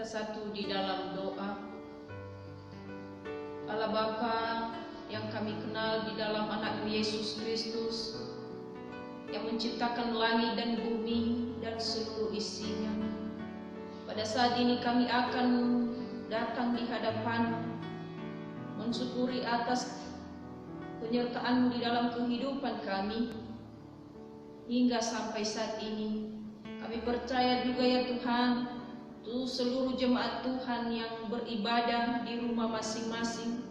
satu di dalam doa. Allah Bapa yang kami kenal di dalam anak-Mu Yesus Kristus, yang menciptakan langit dan bumi dan seluruh isinya. Pada saat ini kami akan datang di hadapan mensyukuri atas penyertaan-Mu di dalam kehidupan kami hingga sampai saat ini. Kami percaya juga ya Tuhan, untuk seluruh jemaat Tuhan yang beribadah di rumah masing-masing.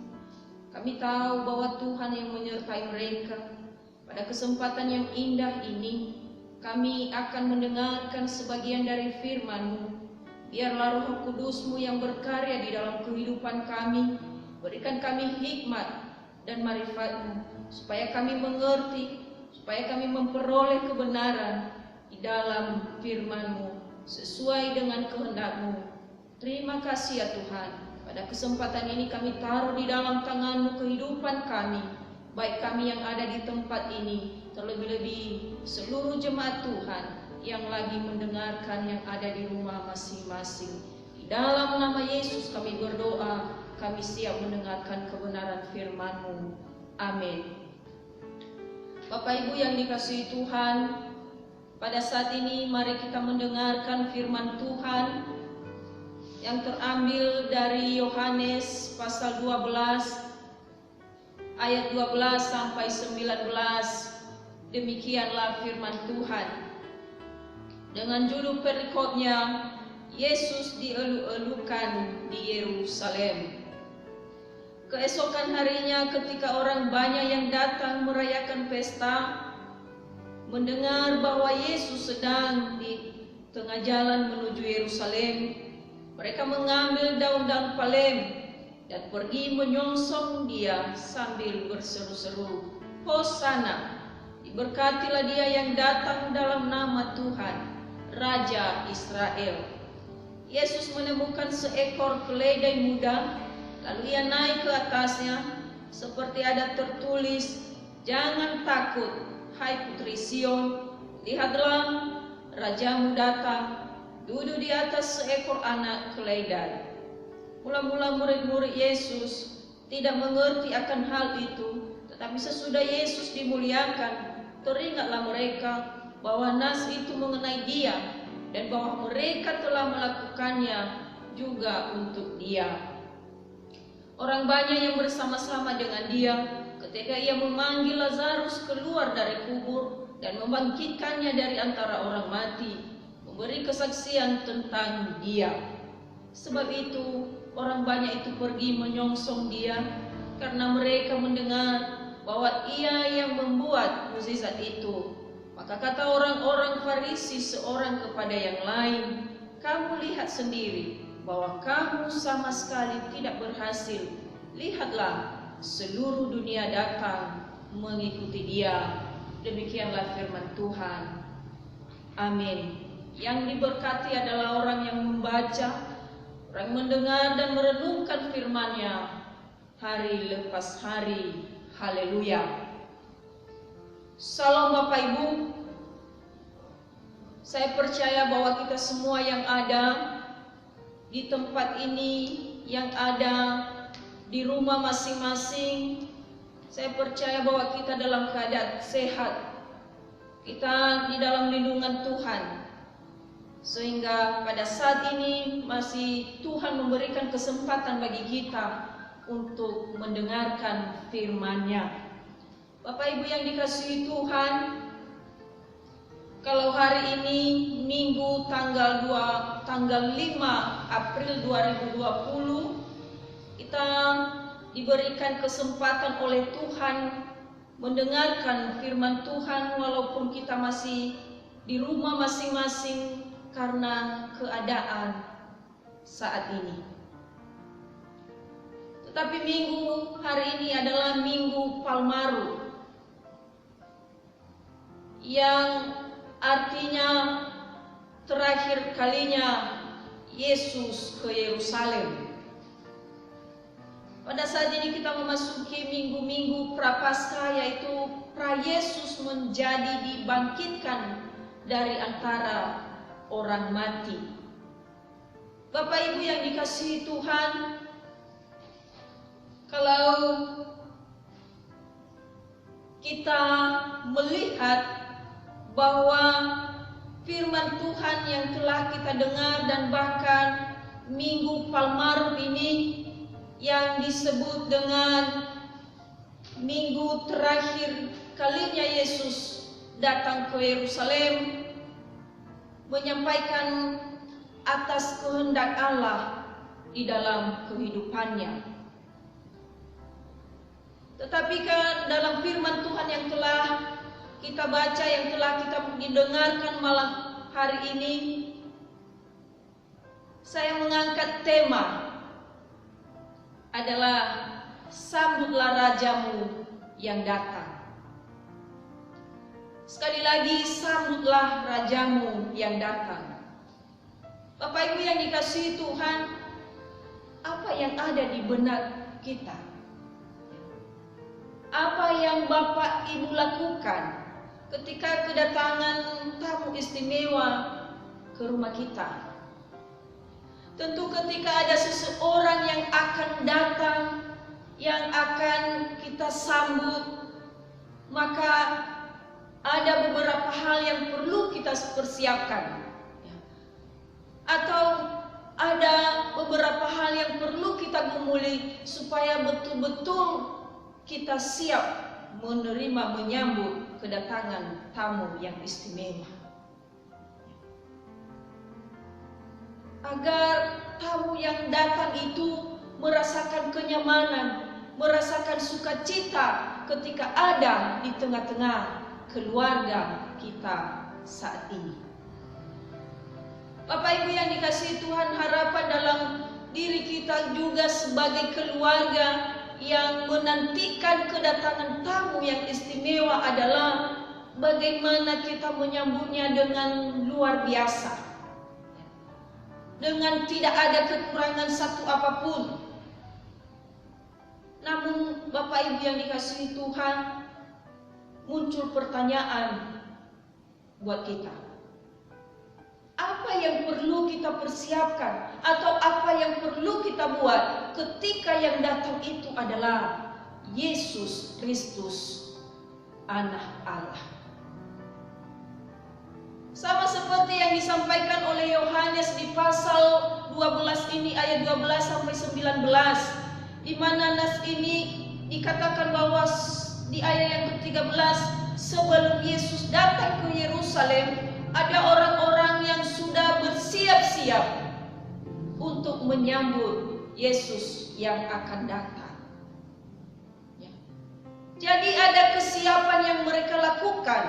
Kami tahu bahwa Tuhan yang menyertai mereka. Pada kesempatan yang indah ini, kami akan mendengarkan sebagian dari firman-Mu. Biarlah Roh Kudus-Mu yang berkarya di dalam kehidupan kami, berikan kami hikmat dan marifat-Mu, supaya kami mengerti, supaya kami memperoleh kebenaran di dalam firman-Mu sesuai dengan kehendak-Mu. Terima kasih ya Tuhan. Pada kesempatan ini kami taruh di dalam tangan-Mu kehidupan kami, baik kami yang ada di tempat ini, terlebih-lebih seluruh jemaat Tuhan yang lagi mendengarkan yang ada di rumah masing-masing. Di dalam nama Yesus kami berdoa, kami siap mendengarkan kebenaran firman-Mu. Amin. Bapak Ibu yang dikasihi Tuhan, pada saat ini mari kita mendengarkan firman Tuhan yang terambil dari Yohanes pasal 12 ayat 12 sampai 19. Demikianlah firman Tuhan. Dengan judul perikopnya, Yesus dielu-elukan di Yerusalem. Keesokan harinya ketika orang banyak yang datang merayakan pesta, mendengar bahwa Yesus sedang di tengah jalan menuju Yerusalem, mereka mengambil daun-daun palem dan pergi menyongsong Dia sambil berseru-seru, "Hosana, diberkatilah Dia yang datang dalam nama Tuhan, Raja Israel." Yesus menemukan seekor keledai muda, lalu Ia naik ke atasnya, seperti ada tertulis, "Jangan takut, hai putri Sion, lihatlah Rajamu datang, duduk di atas seekor anak keledai." Mula-mula murid-murid Yesus tidak mengerti akan hal itu, tetapi sesudah Yesus dimuliakan, teringatlah mereka bahwa nas itu mengenai Dia dan bahwa mereka telah melakukannya juga untuk Dia. Orang banyak yang bersama-sama dengan Dia ketika Ia memanggil Lazarus keluar dari kubur dan membangkitkannya dari antara orang mati, memberi kesaksian tentang Dia. Sebab itu, orang banyak itu pergi menyongsong Dia karena mereka mendengar bahwa Ia yang membuat mukjizat itu. Maka kata orang-orang Farisi seorang kepada yang lain, "Kamu lihat sendiri bahwa kamu sama sekali tidak berhasil. Lihatlah, seluruh dunia datang mengikuti Dia." Demikianlah firman Tuhan. Amin. Yang diberkati adalah orang yang membaca, orang mendengar dan merenungkan firman-Nya hari lepas hari. Haleluya. Salam Bapak Ibu. Saya percaya bahwa kita semua yang ada di tempat ini, yang ada di rumah masing-masing, saya percaya bahwa kita dalam keadaan sehat. Kita di dalam lindungan Tuhan. Sehingga pada saat ini masih Tuhan memberikan kesempatan bagi kita untuk mendengarkan firman-Nya. Bapak Ibu yang dikasihi Tuhan, kalau hari ini Minggu tanggal 5 April 2020, kita diberikan kesempatan oleh Tuhan mendengarkan firman Tuhan walaupun kita masih di rumah masing-masing karena keadaan saat ini. Tetapi minggu hari ini adalah Minggu Palmaru, yang artinya terakhir kalinya Yesus ke Yerusalem. Pada saat ini kita memasuki minggu-minggu Prapaskah, yaitu pra-Yesus menjadi dibangkitkan dari antara orang mati. Bapak Ibu yang dikasihi Tuhan, kalau kita melihat bahwa firman Tuhan yang telah kita dengar dan bahkan Minggu Palmarum ini yang disebut dengan minggu terakhir kalinya Yesus datang ke Yerusalem, menyampaikan atas kehendak Allah di dalam kehidupannya. Tetapi kan dalam firman Tuhan yang telah kita baca, yang telah kita dengarkan malam hari ini, saya mengangkat tema adalah sambutlah rajamu yang datang. Sekali lagi, sambutlah rajamu yang datang. Bapak Ibu yang dikasihi Tuhan, apa yang ada di benak kita? Apa yang Bapak Ibu lakukan ketika kedatangan tamu istimewa ke rumah kita? Tentu ketika ada seseorang yang akan datang, yang akan kita sambut, maka ada beberapa hal yang perlu kita persiapkan. Atau ada beberapa hal yang perlu kita gumuli supaya betul-betul kita siap menerima, menyambut kedatangan tamu yang istimewa. Agar tamu yang datang itu merasakan kenyamanan, merasakan sukacita ketika ada di tengah-tengah keluarga kita saat ini. Bapak Ibu yang dikasihi Tuhan, harapan dalam diri kita juga sebagai keluarga yang menantikan kedatangan tamu yang istimewa adalah bagaimana kita menyambutnya dengan luar biasa, dengan tidak ada kekurangan satu apapun. Namun Bapak Ibu yang dikasihi Tuhan, muncul pertanyaan buat kita. Apa yang perlu kita persiapkan atau apa yang perlu kita buat ketika yang datang itu adalah Yesus Kristus, Anak Allah. Sama seperti yang disampaikan oleh Yohanes di pasal 12 ini ayat 12 sampai 19, di mana nas ini dikatakan bahwa di ayat yang ke-13, sebelum Yesus datang ke Yerusalem, ada orang-orang yang sudah bersiap-siap untuk menyambut Yesus yang akan datang. Ya. Jadi ada kesiapan yang mereka lakukan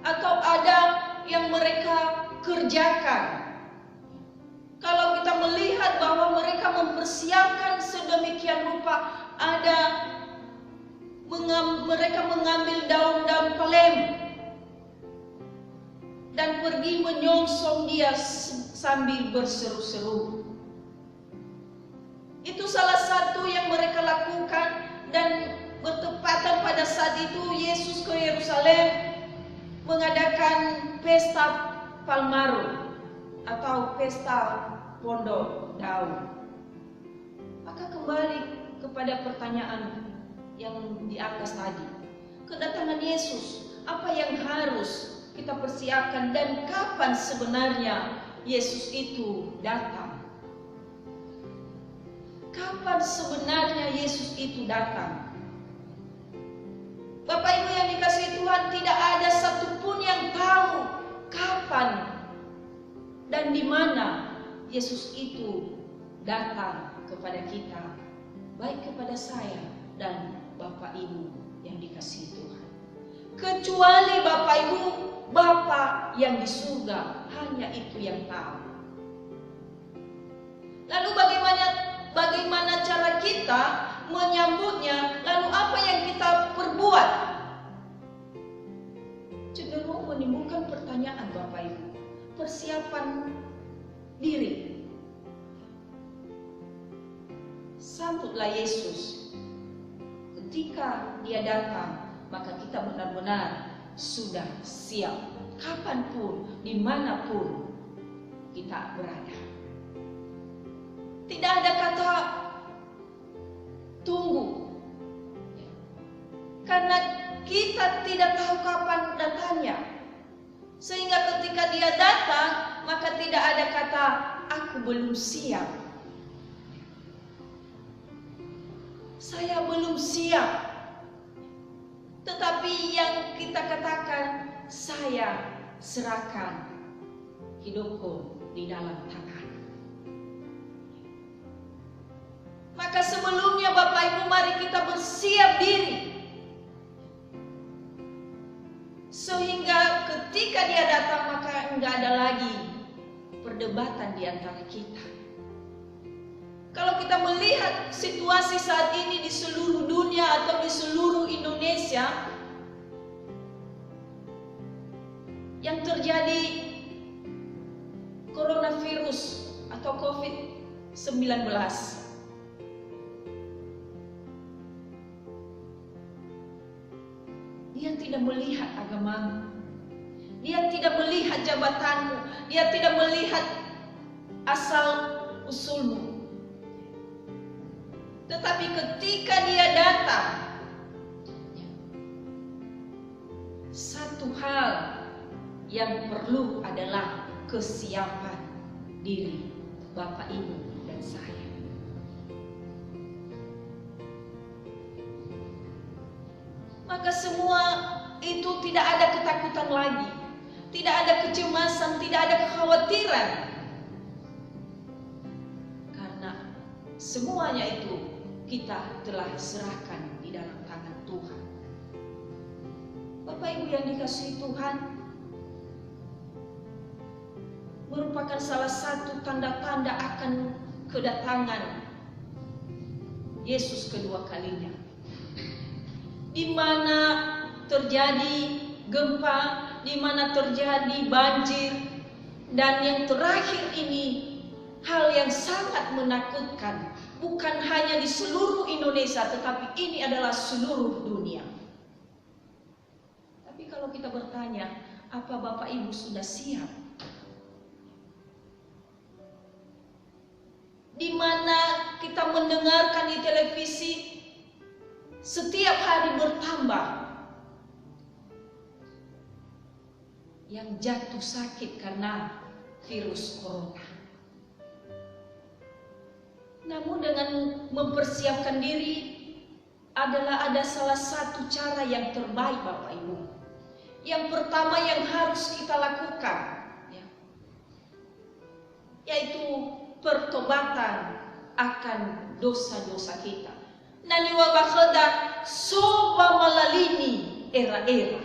atau ada yang mereka kerjakan. Kalau kita melihat bahwa mereka mempersiapkan sedemikian rupa, ada mereka mengambil daun-daun palem dan pergi menyongsong dia sambil berseru-seru. Itu salah satu yang mereka lakukan, dan bertepatan pada saat itu Yesus ke Yerusalem mengadakan pesta Palmarum atau pesta pondok daun. Maka kembali kepada pertanyaan yang di atas tadi, kedatangan Yesus, apa yang harus kita persiapkan dan kapan sebenarnya Yesus itu datang? Kapan sebenarnya Yesus itu datang? Bapak Ibu yang dikasihi Tuhan, tidak ada satupun yang tahu kapan dan di mana Yesus itu datang kepada kita, baik kepada saya dan Bapak Ibu yang dikasihi Tuhan. Kecuali Bapak Ibu, Bapa yang di surga, hanya itu yang tahu. Lalu bagaimana cara kita menyambutnya? Lalu apa yang kita perbuat? Cenderung menimbulkan pertanyaan Bapak Ibu. Persiapan diri. Sambutlah Yesus. Ketika dia datang, maka kita benar-benar sudah siap, kapanpun, dimanapun kita berada. Tidak ada kata tunggu. Karena kita tidak tahu kapan datangnya. Sehingga ketika dia datang, maka tidak ada kata aku belum siap. Saya belum siap. Tetapi yang kita katakan, saya serahkan hidupku di dalam tangan. Maka sebelumnya Bapak Ibu, mari kita bersiap diri. Sehingga ketika dia datang, maka enggak ada lagi perdebatan di antara kita. Kalau kita melihat situasi saat ini di seluruh dunia atau di seluruh Indonesia, yang terjadi coronavirus atau COVID-19. Dia tidak melihat agamamu, dia tidak melihat jabatanmu, dia tidak melihat asal usulmu. Tetapi ketika dia datang, satu hal yang perlu adalah kesiapan diri Bapak, Ibu, dan saya. Maka semua itu tidak ada ketakutan lagi, tidak ada kecemasan, tidak ada kekhawatiran. Karena semuanya itu kita telah serahkan di dalam tangan Tuhan. Bapak Ibu yang dikasihi Tuhan, merupakan salah satu tanda-tanda akan kedatangan Yesus kedua kalinya, di mana terjadi gempa, di mana terjadi banjir, dan yang terakhir ini hal yang sangat menakutkan, bukan hanya di seluruh Indonesia, tetapi ini adalah seluruh dunia. Tapi kalau kita bertanya, apa Bapak Ibu sudah siap? Di mana kita mendengarkan di televisi setiap hari bertambah yang jatuh sakit karena virus corona. Namun dengan mempersiapkan diri adalah ada salah satu cara yang terbaik Bapak Ibu. Yang pertama yang harus kita lakukan, yaitu pertobatan akan dosa-dosa kita. Nani wabakhada soba malalini era-era.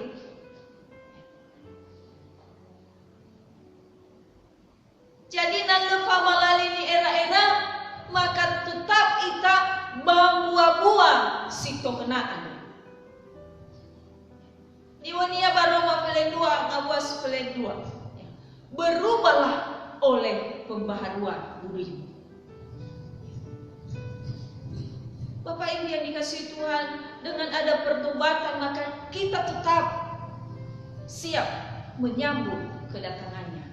Jadi nan lepa malalini era-era, maka tetap kita membuah-buah sito kenaan. Diwania baru mapelen dua, ngabuah sepelen dua. Berubahlah oleh pembaharuan budi. Bapak Ibu yang dikasihi Tuhan, dengan ada pertobatan maka kita tetap siap menyambut kedatangannya,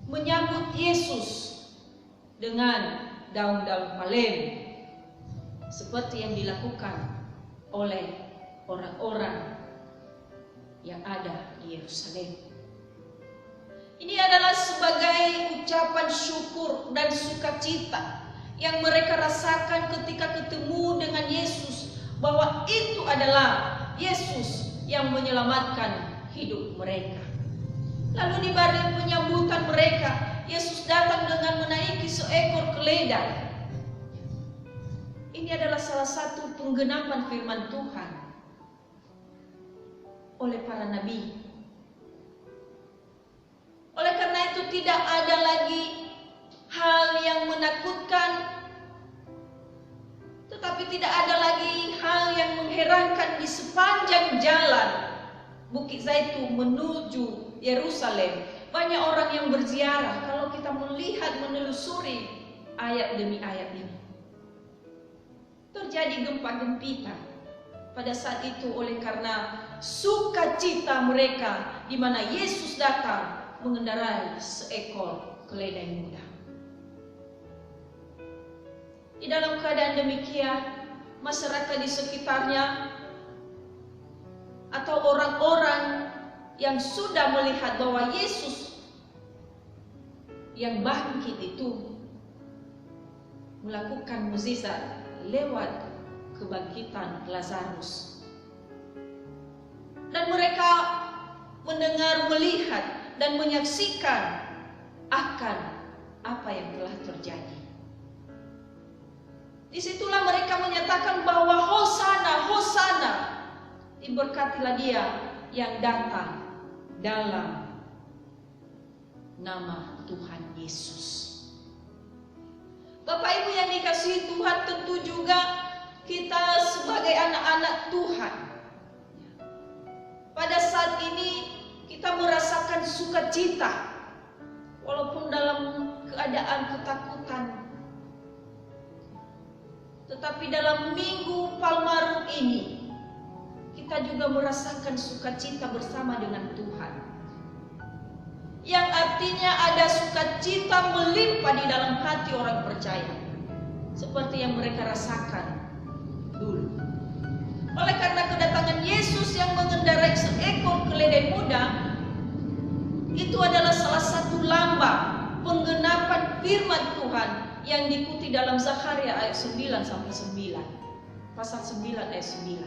menyambut Yesus dengan daun-daun palem seperti yang dilakukan oleh orang-orang yang ada di Yerusalem. Ini adalah sebagai ucapan syukur dan sukacita yang mereka rasakan ketika ketemu dengan Yesus, bahwa itu adalah Yesus yang menyelamatkan hidup mereka. Lalu di balik penyambutan mereka, Yesus datang dengan menaiki seekor keledai. Ini adalah salah satu penggenapan firman Tuhan oleh para nabi. Oleh karena itu tidak ada lagi hal yang menakutkan, tetapi tidak ada lagi hal yang mengherankan di sepanjang jalan Bukit Zaitun menuju Yerusalem. Banyak orang yang berziarah. Kalau kita melihat, menelusuri ayat demi ayat ini, terjadi gempa-gempitan pada saat itu oleh karena sukacita mereka di mana Yesus datang mengendarai seekor keledai muda. Di dalam keadaan demikian, masyarakat di sekitarnya atau orang-orang yang sudah melihat bahwa Yesus yang bangkit itu melakukan mukjizat lewat kebangkitan Lazarus. Dan mereka mendengar, melihat, dan menyaksikan akan apa yang telah terjadi. Disitulah mereka menyatakan bahwa Hosana, Hosana, diberkatilah dia yang datang dalam nama Tuhan Yesus. Bapak Ibu yang dikasihi Tuhan, tentu juga kita sebagai anak-anak Tuhan, pada saat ini kita merasakan sukacita walaupun dalam keadaan ketakutan. Tetapi dalam Minggu Palmarum ini kita juga merasakan sukacita bersama dengan Tuhan, yang artinya ada sukacita melimpah di dalam hati orang percaya, seperti yang mereka rasakan dulu. Oleh karena kedatangan Yesus yang mengendarai seekor keledai muda, itu adalah salah satu lambang penggenapan firman Tuhan yang diikuti dalam Zakharia ayat 9-9, pasal 9 ayat 9.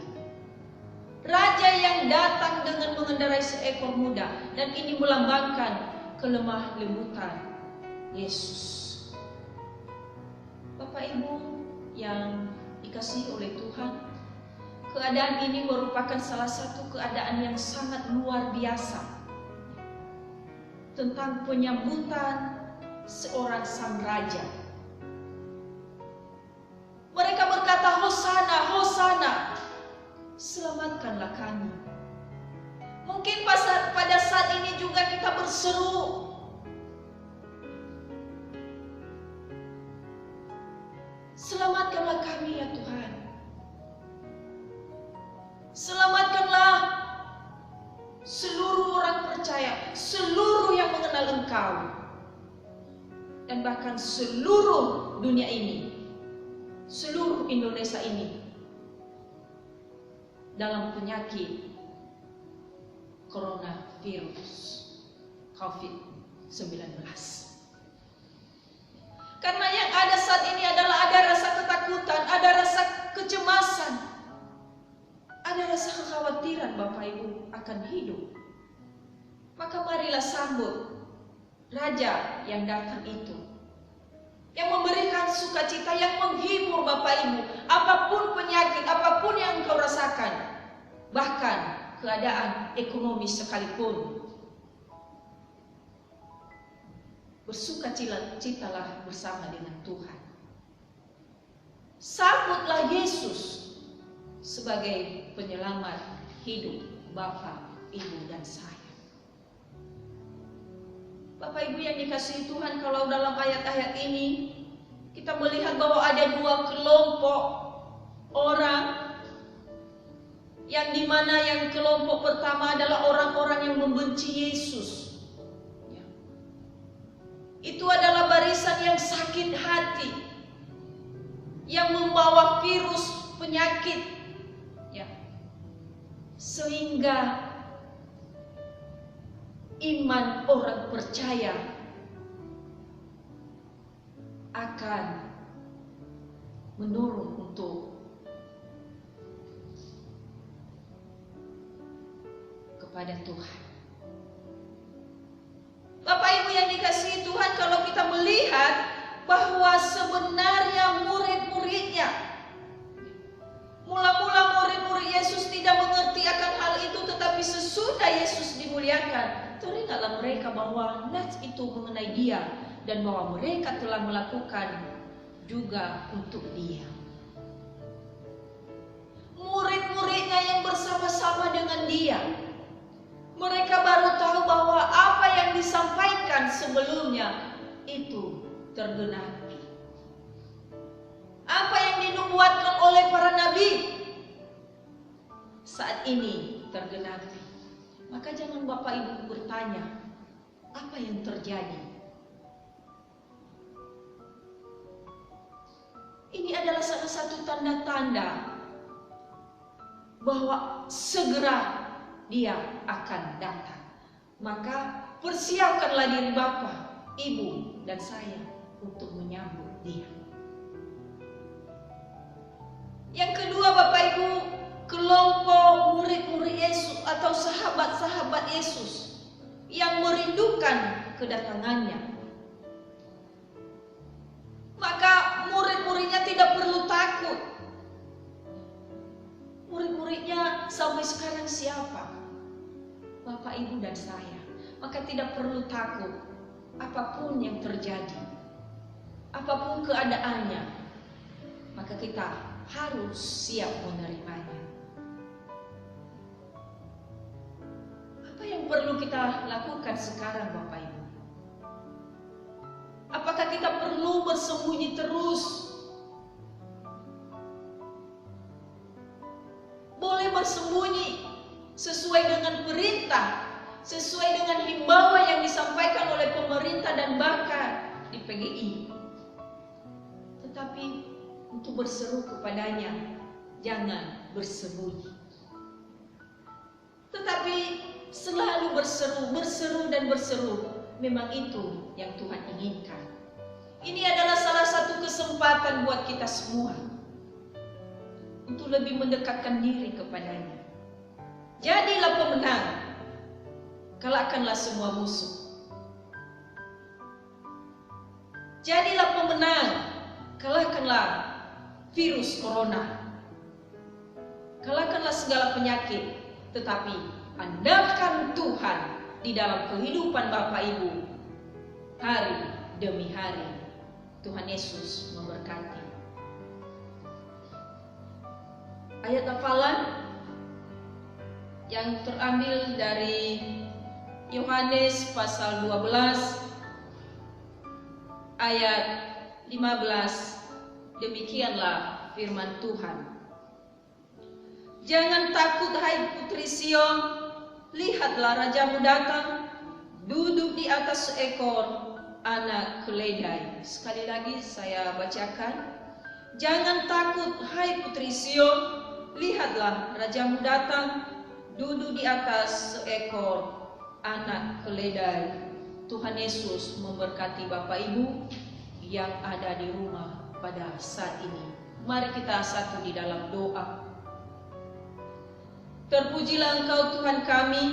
Raja yang datang dengan mengendarai seekor kuda, dan ini melambangkan kelemah lembutan Yesus. Bapak Ibu yang dikasihi oleh Tuhan, keadaan ini merupakan salah satu keadaan yang sangat luar biasa tentang penyambutan seorang sang raja. Mereka berkata, Hosana, Hosana, selamatkanlah kami. Mungkin pada saat ini juga kita berseru, selamatkanlah kami ya Tuhan. Selamatkanlah seluruh orang percaya, seluruh yang mengenal Engkau, dan bahkan seluruh dunia ini, seluruh Indonesia ini, dalam penyakit coronavirus COVID-19. Karena yang ada saat ini adalah ada rasa ketakutan, ada rasa kecemasan, ada rasa kekhawatiran Bapak Ibu akan hidup. Maka marilah sambut Raja yang datang itu, yang memberikan sukacita, yang menghibur Bapak Ibu. Apapun penyakit, apapun yang engkau rasakan, bahkan keadaan ekonomi sekalipun, bersukacitalah bersama dengan Tuhan. Sambutlah Yesus sebagai penyelamat hidup Bapak, Ibu, dan saya. Bapak Ibu yang dikasihi Tuhan, kalau dalam ayat-ayat ini kita melihat bahwa ada dua kelompok orang, yang dimana yang kelompok pertama adalah orang-orang yang membenci Yesus. Itu adalah barisan yang sakit hati, yang membawa virus penyakit, sehingga iman orang percaya akan menurun untuk kepada Tuhan. Bapak Ibu yang dikasihi Tuhan, kalau kita melihat bahwa sebenarnya murid-muridnya, mula-mula murid-murid Yesus tidak mengerti akan hal itu, tetapi sesudah Yesus dimuliakan, teringatlah mereka bahwa nas itu mengenai dia, dan bahwa mereka telah melakukan juga untuk dia. Murid-muridnya yang bersama-sama dengan dia, mereka baru tahu bahwa apa yang disampaikan sebelumnya itu tergenapi. Apa yang dinubuatkan oleh para nabi saat ini tergenapi. Maka jangan Bapak Ibu bertanya, apa yang terjadi? Ini adalah salah satu tanda-tanda bahwa segera dia akan datang. Maka persiapkanlah diri Bapak, Ibu, dan saya untuk menyambut dia. Yang kedua, Bapak Ibu, kelompok murid-murid Yesus atau sahabat-sahabat Yesus yang merindukan kedatangannya. Maka murid-muridnya tidak perlu takut. Murid-muridnya sampai sekarang siapa? Bapak, Ibu, dan saya. Maka tidak perlu takut apapun yang terjadi, apapun keadaannya. Maka kita harus siap menerimanya. Apa yang perlu kita lakukan sekarang, Bapak Ibu? Apakah kita perlu bersembunyi terus? Boleh bersembunyi sesuai dengan perintah, sesuai dengan himbauan yang disampaikan oleh pemerintah dan bahkan di PGI. Tetapi untuk berseru kepadanya, jangan bersembunyi. Tetapi selalu berseru dan berseru. Memang itu yang Tuhan inginkan. Ini adalah salah satu kesempatan buat kita semua untuk lebih mendekatkan diri kepadanya. Jadilah pemenang, kalahkanlah semua musuh. Jadilah pemenang, kalahkanlah virus corona. Kalahkanlah segala penyakit, tetapi andalkan Tuhan di dalam kehidupan Bapak Ibu hari demi hari. Tuhan Yesus memberkati. Ayat hafalan yang terambil dari Yohanes pasal 12 ayat 15. Demikianlah firman Tuhan. Jangan takut hai putri Sion, lihatlah rajamu datang, duduk di atas seekor anak keledai. Sekali lagi saya bacakan. Jangan takut hai putri Sion, lihatlah rajamu datang, duduk di atas seekor anak keledai. Tuhan Yesus memberkati Bapak Ibu yang ada di rumah pada saat ini. Mari kita satu di dalam doa. Terpujilah Engkau Tuhan kami.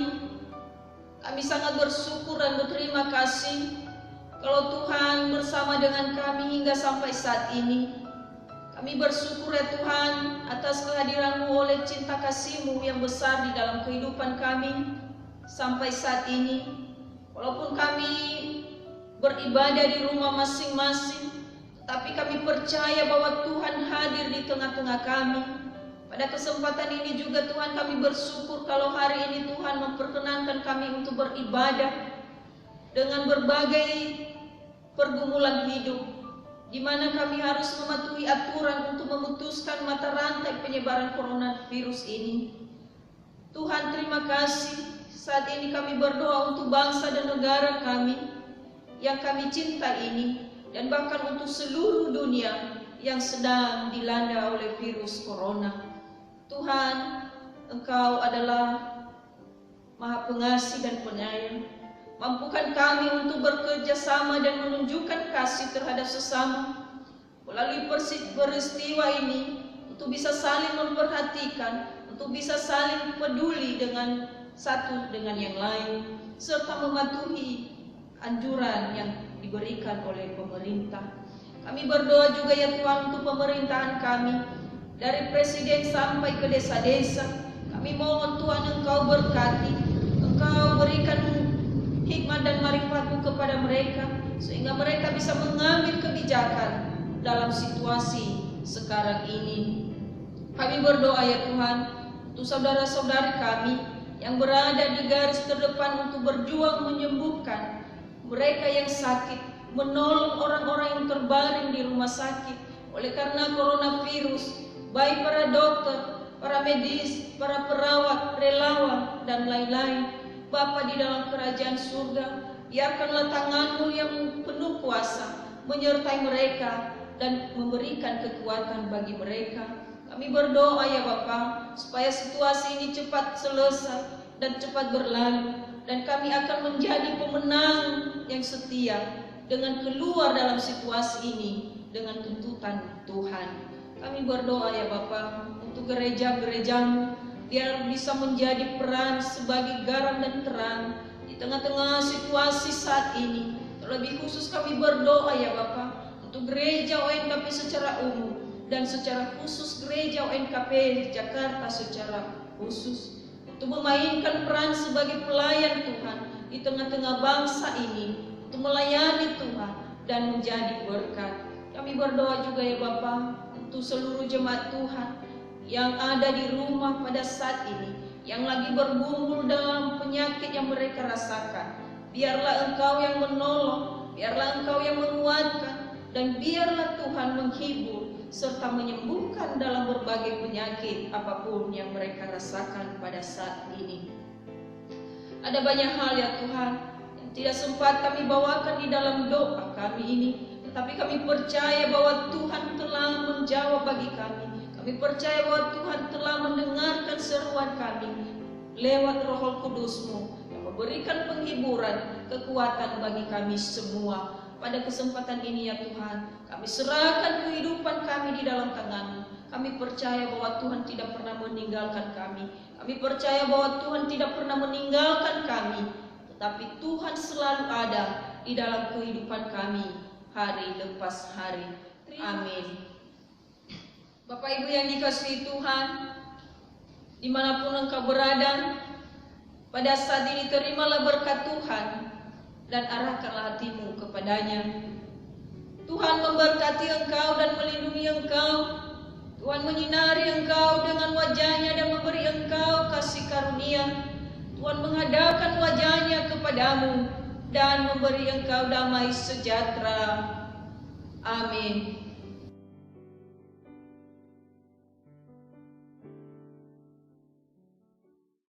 Kami sangat bersyukur dan berterima kasih kalau Tuhan bersama dengan kami hingga sampai saat ini. Kami bersyukur ya Tuhan atas kehadiran-Mu oleh cinta kasih-Mu yang besar di dalam kehidupan kami sampai saat ini. Walaupun kami beribadah di rumah masing-masing, tapi kami percaya bahwa Tuhan hadir di tengah-tengah kami. Pada kesempatan ini juga Tuhan kami bersyukur kalau hari ini Tuhan memperkenankan kami untuk beribadah dengan berbagai pergumulan hidup, di mana kami harus mematuhi aturan untuk memutuskan mata rantai penyebaran coronavirus ini. Tuhan terima kasih, saat ini kami berdoa untuk bangsa dan negara kami yang kami cinta ini, dan bahkan untuk seluruh dunia yang sedang dilanda oleh virus corona. Tuhan, Engkau adalah Maha Pengasih dan Penyayang. Mampukan kami untuk bekerja sama dan menunjukkan kasih terhadap sesama melalui peristiwa ini, untuk bisa saling memperhatikan, untuk bisa saling peduli dengan satu dengan yang lain, serta mematuhi anjuran yang diberikan oleh pemerintah. Kami berdoa juga ya Tuhan untuk pemerintahan kami, dari presiden sampai ke desa-desa. Kami mohon Tuhan Engkau berkati, Engkau berikan hikmat dan marifat-Mu kepada mereka, sehingga mereka bisa mengambil kebijakan dalam situasi sekarang ini. Kami berdoa ya Tuhan untuk saudara-saudari kami yang berada di garis terdepan untuk berjuang menyembuhkan mereka yang sakit, menolong orang-orang yang terbaring di rumah sakit oleh karena coronavirus, baik para dokter, para medis, para perawat, relawan, dan lain-lain. Bapa di dalam kerajaan surga, biarkanlah tangan-Mu yang penuh kuasa menyertai mereka dan memberikan kekuatan bagi mereka. Kami berdoa ya Bapa, supaya situasi ini cepat selesai dan cepat berlalu, dan kami akan menjadi pemenang yang setia dengan keluar dalam situasi ini dengan tuntutan Tuhan. Kami berdoa ya Bapa untuk gereja-gerejamu, biar bisa menjadi peran sebagai garam dan terang di tengah-tengah situasi saat ini. Terlebih khusus kami berdoa ya Bapa untuk gereja ONKP secara umum dan secara khusus gereja ONKP Jakarta secara khusus, untuk memainkan peran sebagai pelayan Tuhan di tengah-tengah bangsa ini, untuk melayani Tuhan dan menjadi berkat. Kami berdoa juga ya Bapa untuk seluruh jemaat Tuhan yang ada di rumah pada saat ini, yang lagi bergumul dalam penyakit yang mereka rasakan. Biarlah Engkau yang menolong, biarlah Engkau yang menguatkan, dan biarlah Tuhan menghibur serta menyembuhkan dalam berbagai penyakit apapun yang mereka rasakan pada saat ini. Ada banyak hal ya Tuhan yang tidak sempat kami bawakan di dalam doa kami ini, tetapi kami percaya bahwa Tuhan telah menjawab bagi kami. Kami percaya bahwa Tuhan telah mendengarkan seruan kami lewat Roh Kudus-Mu yang memberikan penghiburan, kekuatan bagi kami semua. Pada kesempatan ini ya Tuhan, kami serahkan kehidupan kami di dalam tangan-Mu. Kami percaya bahwa Tuhan tidak pernah meninggalkan kami. Kami percaya bahwa Tuhan tidak pernah meninggalkan kami, tetapi Tuhan selalu ada di dalam kehidupan kami hari lepas hari. Amin. Bapak Ibu yang dikasihi Tuhan, dimanapun engkau berada, pada saat ini terimalah berkat Tuhan dan arahkanlah hatimu kepadanya. Tuhan memberkati engkau dan melindungi engkau. Tuhan menyinari engkau dengan wajahnya dan memberi engkau kasih karunia. Tuhan menghadapkan wajahnya kepadamu dan memberi engkau damai sejahtera. Amin.